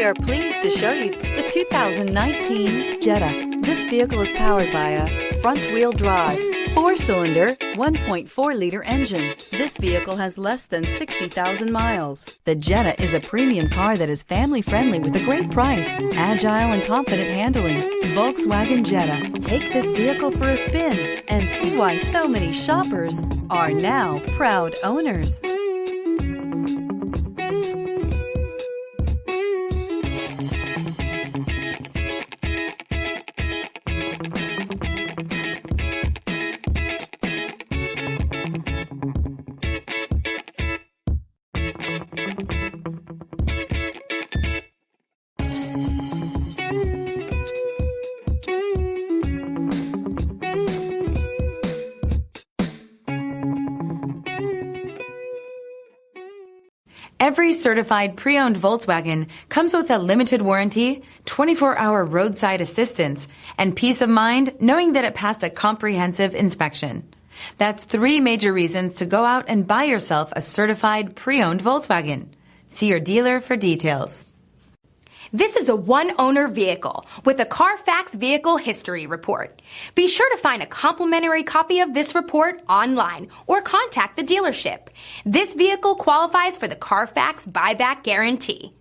are pleased to show you the 2019 Jetta. This vehicle is powered by a front-wheel drive, 4-cylinder, 1.4-liter engine. This vehicle has less than 60,000 miles. The Jetta is a premium car that is family-friendly with a great price, agile and confident handling. Volkswagen Jetta. Take this vehicle for a spin and see why so many shoppers are now proud owners. Every certified pre-owned Volkswagen comes with a limited warranty, 24-hour roadside assistance, and peace of mind knowing that it passed a comprehensive inspection. That's 3 major reasons to go out and buy yourself a certified pre-owned Volkswagen. See your dealer for details. This is a one-owner vehicle with a Carfax Vehicle History Report. Be sure to find a complimentary copy of this report online or contact the dealership. This vehicle qualifies for the Carfax Buyback Guarantee.